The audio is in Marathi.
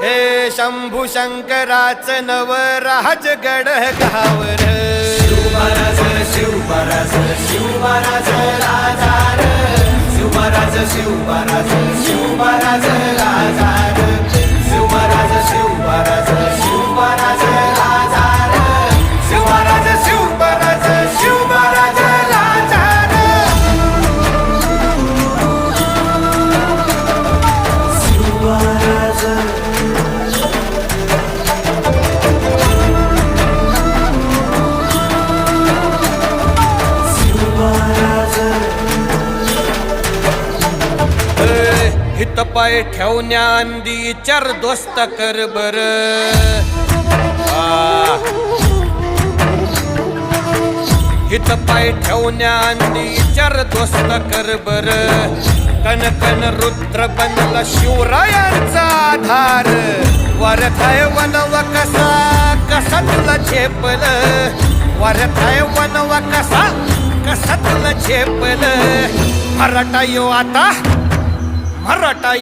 हे शंभू शंकराचं नवराज गड गावर शिवमहाराज शिवमहाराज शिवमहाराज राजा रे शिवमहाराज शिवमहाराज शिवमहाराज राजा रे शिवमहाराज शिवमहाराज शिवमहाराज राजा रे शिवमहाराज शिवमहाराज शिवमहाराज राजा रे शिवमहाराज हित पाय ठेवण्याआधी चार दोस्त कर बर हित पाय ठेवण्याआधी चार दोस्त कर बर कन कन रुद्र बनला शिवरायांचा आधार वरथाय वनव कसा कसा तुला झेपल वरथाय वनव कसा कसा तुला झेपल मराठा यो आता मराठा